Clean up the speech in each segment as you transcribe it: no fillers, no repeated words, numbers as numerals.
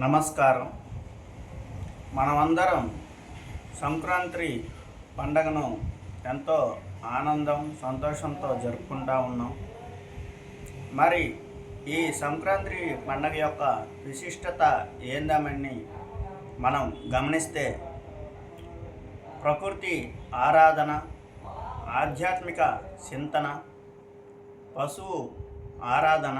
నమస్కారం. మనమందరం సంక్రాంతి పండగను ఎంతో ఆనందం సంతోషంతో జరుపుకుంటూ ఉన్నాం. మరి ఈ సంక్రాంతి పండగ యొక్క విశిష్టత ఏందామని మనం గమనిస్తే, ప్రకృతి ఆరాధన, ఆధ్యాత్మిక చింతన, పశువు ఆరాధన,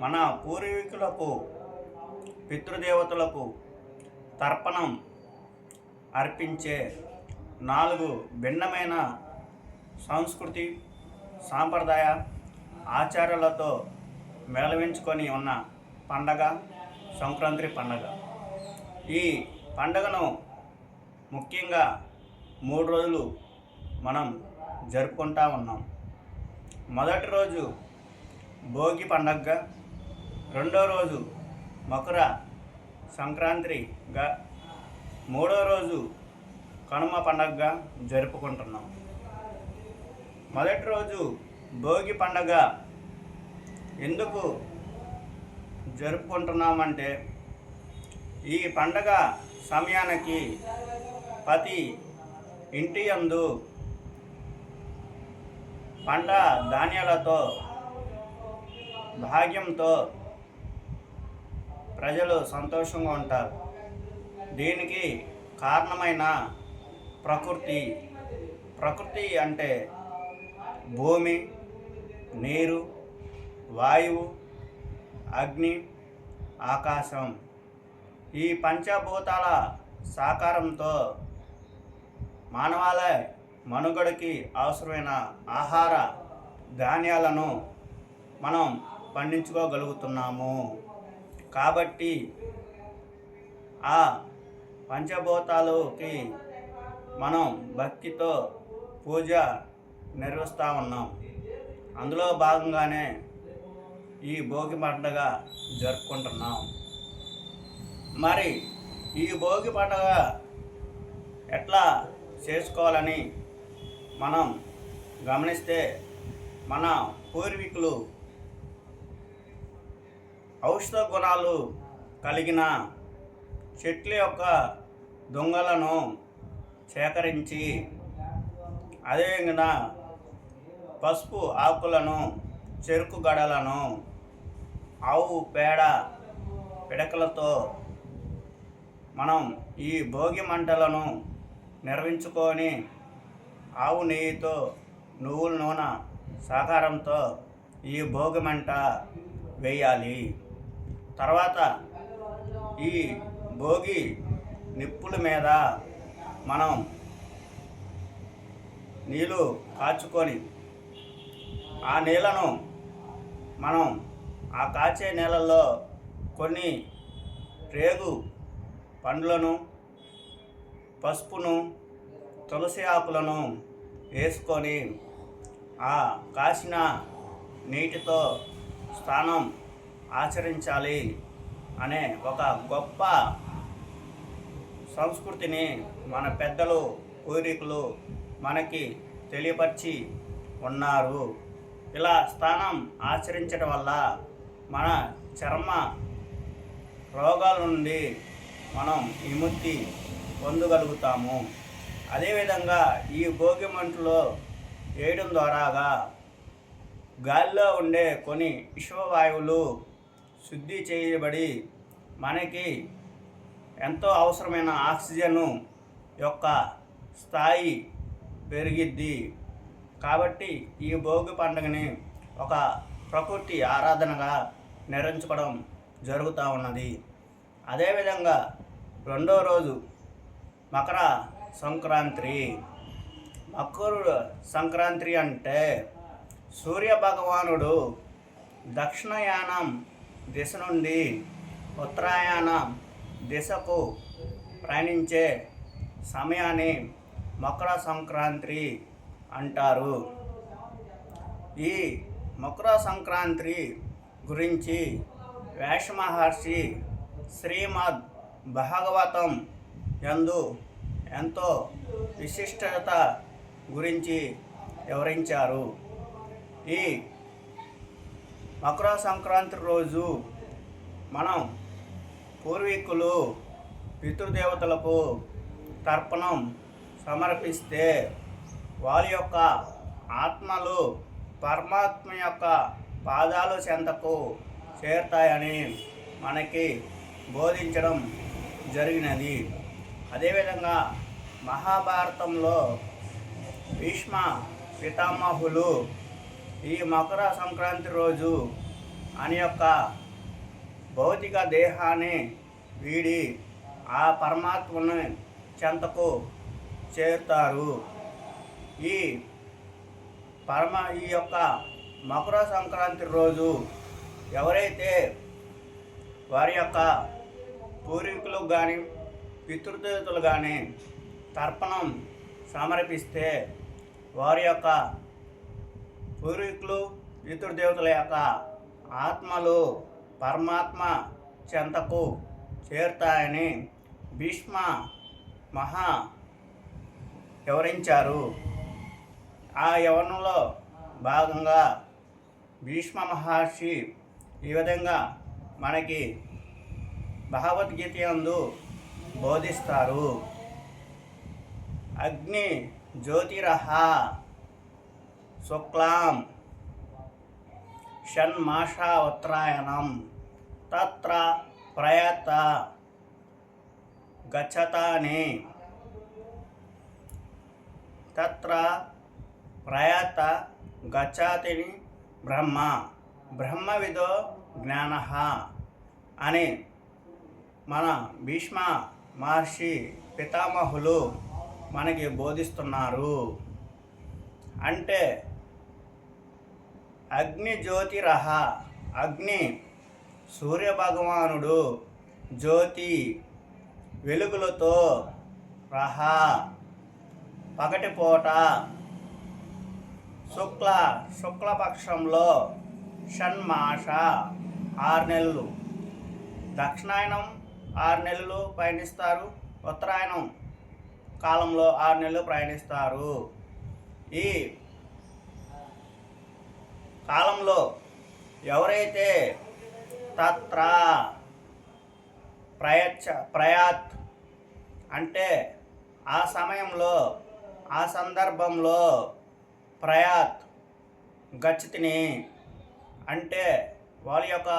మన పూర్వీకులకు పితృదేవతలకు తర్పణం అర్పించే 4 భిన్నమైన సంస్కృతి సాంప్రదాయ ఆచారాలతో మేళవించుకొని ఉన్న పండగ సంక్రాంతి పండగ. ఈ పండగను ముఖ్యంగా 3 రోజులు మనం జరుపుకుంటూ ఉన్నాం. మొదటి రోజు భోగి పండగగా, రెండో రోజు మకర సంక్రాంతిగా, మూడో రోజు కనుమ పండగగా జరుపుకుంటున్నాం. మొదటి రోజు భోగి పండగ ఎందుకు జరుపుకుంటున్నామంటే, ఈ పండగ సమయానికి ప్రతి ఇంటి యందు పంట ధాన్యాలతో భాగ్యంతో ప్రజలు సంతోషంగా ఉంటారు. దీనికి కారణమైన ప్రకృతి అంటే భూమి, నీరు, వాయువు, అగ్ని, ఆకాశం, ఈ పంచభూతాల సహకారంతో మానవాళి మనుగడకి అవసరమైన ఆహార ధాన్యాలను మనం పండించుకోగలుగుతున్నాము. కాబట్టి ఆ పంచభూతాలకి మనం భక్తితో పూజ నిర్వహిస్తూ ఉన్నాం. అందులో భాగంగానే ఈ భోగి పండుగ జరుపుకుంటున్నాం. మరి ఈ భోగి పండుగ ఎట్లా చేసుకోవాలని మనం గమనిస్తే, మన పూర్వీకులు ఔషధ గుణాలు కలిగిన చెట్ల యొక్క దొంగలను సేకరించి, అదేవిధంగా పసుపు ఆకులను, చెరుకు గడలను, ఆవు పేడ పిడకలతో మనం ఈ భోగి మంటలను నిర్వహించుకొని, ఆవు నెయ్యితో, నువ్వుల నూనె సహకారంతో ఈ భోగి మంట వేయాలి. తర్వాత ఈ భోగి నిప్పుల మీద మనం నీళ్ళు కాచుకొని, ఆ నీళ్ళను మనం ఆ కాచే నీళ్ళల్లో కొన్ని రేగు పండ్లను, పసుపును, తులసి ఆకులను వేసుకొని, ఆ కాసిన నీటితో స్నానం ఆచరించాలి అనే ఒక గొప్ప సంస్కృతిని మన పెద్దలు, పూర్వీకులు మనకి తెలియపరిచి ఉన్నారు. ఇలా స్నానం ఆచరించడం వల్ల మన చర్మ రోగాల నుండి మనం విముక్తి పొందగలుగుతాము. అదేవిధంగా ఈ భోగి మంటలో వేయడం ద్వారాగా గాలిలో ఉండే కొన్ని విషవాయువులు శుద్ధి చేయబడి మనకి ఎంతో అవసరమైన ఆక్సిజన్ యొక్క స్థాయి పెరిగిద్ది. కాబట్టి ఈ భోగి పండుగని ఒక ప్రకృతి ఆరాధనగా నిర్వహించుకోవడం జరుగుతూ ఉన్నది. అదేవిధంగా రెండో రోజు మకర సంక్రాంతి. మకర సంక్రాంతి అంటే సూర్య భగవానుడు దక్షిణాయనం దిశ నుండి ఉత్తరాయణం దిశకు ప్రయాణించే సమయాన్ని మకర సంక్రాంతి అంటారు. ఈ మకర సంక్రాంతి గురించి వ్యాస మహర్షి శ్రీమద్ భాగవతం యందు ఎంతో విశిష్టత గురించి వివరించారు. ఈ మకర సంక్రాంతి రోజు మనం పూర్వీకులు పితృదేవతలకు తర్పణం సమర్పిస్తే వారి యొక్క ఆత్మలు పరమాత్మ యొక్క పాదాలు చెంతకు చేరుతాయని మనకి బోధించడం జరిగినది. అదేవిధంగా మహాభారతంలో భీష్మ పితామహులు ఈ మకర సంక్రాంతి రోజు అని యొక్క భౌతిక దేహాన్ని వీడి ఆ పరమాత్మని చెంతకు చేరుతారు. ఈ యొక్క మకర సంక్రాంతి రోజు ఎవరైతే వారి యొక్క పూర్వీకులకు కానీ పితృదేవతలు కానీ తర్పణం సమర్పిస్తే వారి యొక్క పూర్వీకులు పితృదేవతల యొక్క ఆత్మలు పరమాత్మ చెంతకు చేరుతాయని భీష్మ మహా వివరించారు. ఆ యవనంలో భాగంగా భీష్మ మహర్షి ఈ విధంగా మనకి భగవద్గీత యందు బోధిస్తారు. అగ్ని జ్యోతిరహ శుక్లాం షణ్మాసా ఉత్తరాయణం తత్ర ప్రయత గచ్చతాని తత్ర ప్రయత గచ్చాతిని బ్రహ్మవిదో జ్ఞాన అని మన భీష్మ మహర్షి పితామహులు మనకి బోధిస్తున్నారు. అంటే అగ్ని జ్యోతిరహ, అగ్ని సూర్యభగవానుడు, జ్యోతి వెలుగులతో, రహ పగటిపూట, శుక్లపక్షంలో, షణ్మాస 6 నెలలు, దక్షిణాయనం 6 నెలలు పయనిస్తారు, ఉత్తరాయణం కాలంలో 6 నెలలు ప్రయాణిస్తారు. ఈ కాలంలో ఎవరైతే తత్ర ప్రయాత్ అంటే ఆ సమయంలో ఆ సందర్భంలో ప్రయాత్ గచ్చతిని అంటే వాళ్ళ యొక్క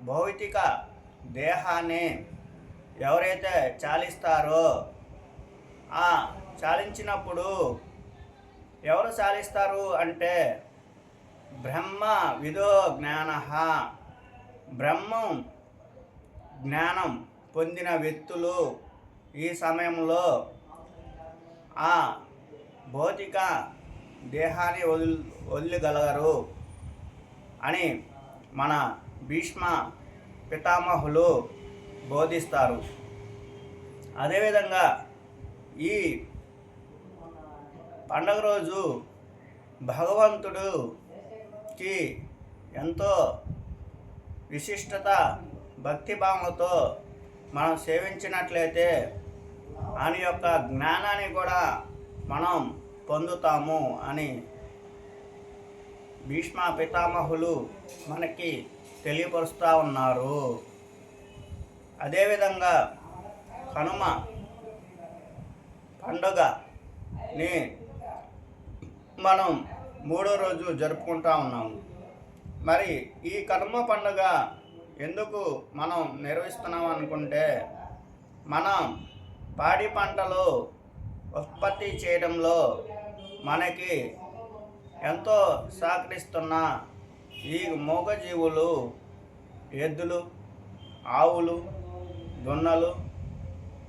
భౌతిక దేహాన్ని ఎవరైతే చాలిస్తారో ఆ చాలించినప్పుడు ఎవరు చాలిస్తారు అంటే బ్రహ్మ విదో జ్ఞాన, బ్రహ్మం జ్ఞానం పొందిన వ్యక్తులు ఈ సమయంలో ఆ భౌతిక దేహాన్ని వదిలిగలగరు అని మన భీష్మ పితామహులు బోధిస్తారు. అదేవిధంగా ఈ పండగ రోజు భగవంతుడికి ఎంతో విశిష్టత భక్తిభావంతో మనం సేవించినట్లయితే ఆయన యొక్క జ్ఞానాన్ని కూడా మనం పొందుతాము అని భీష్మ పితామహులు మనకి తెలియపరుస్తూ ఉన్నారు. అదేవిధంగా కనుమ పండుగని మనం 3వ రోజు జరుపుకుంటూ ఉన్నాము. మరి ఈ కనుమ పండుగ ఎందుకు మనం నిర్వహిస్తున్నాం అనుకుంటే మనం పాడి పంటలు ఉత్పత్తి చేయడంలో మనకి ఎంతో సహకరిస్తున్న ఈ మూగజీవులు, ఎద్దులు, ఆవులు, దున్నలు,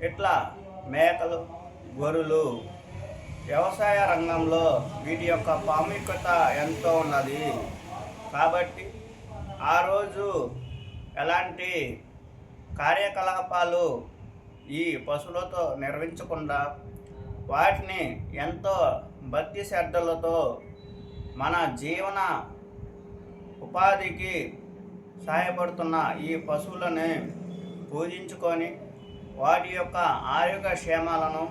ఇట్లా మేకలు, గొర్రెలు వ్యవసాయ రంగంలో వీటి యొక్క ప్రాముఖ్యత ఎంతో ఉన్నది. కాబట్టి ఆ రోజు ఎలాంటి కార్యకలాపాలు ఈ పశువులతో నిర్వహించకుండా వాటిని ఎంతో భక్తి శ్రద్ధలతో మన జీవన ఉపాధికి సహాయపడుతున్న ఈ పశువులని పూజించుకొని వాటి యొక్క ఆరోగ్య క్షేమాలను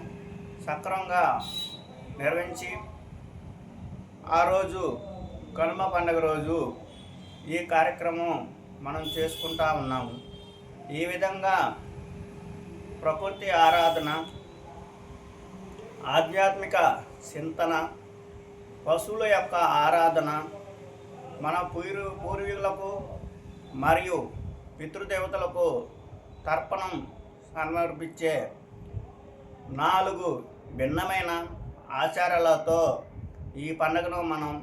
సక్రమంగా నిర్వహించి ఆ రోజు కనుమ పండుగ రోజు ఈ కార్యక్రమం మనం చేసుకుంటూ ఉన్నాము. ఈ విధంగా ప్రకృతి ఆరాధన, ఆధ్యాత్మిక చింతన, పశువుల యొక్క ఆరాధన మన పూర్వీకులకు మరియు పితృదేవతలకు తర్పణం సమర్పించే 4 భిన్నమైన ఆచారాలతో ఈ పండుగను మనం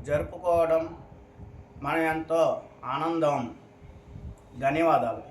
జరుపుకోవడం మన ఎంతో ఆనందం. ధన్యవాదాలు.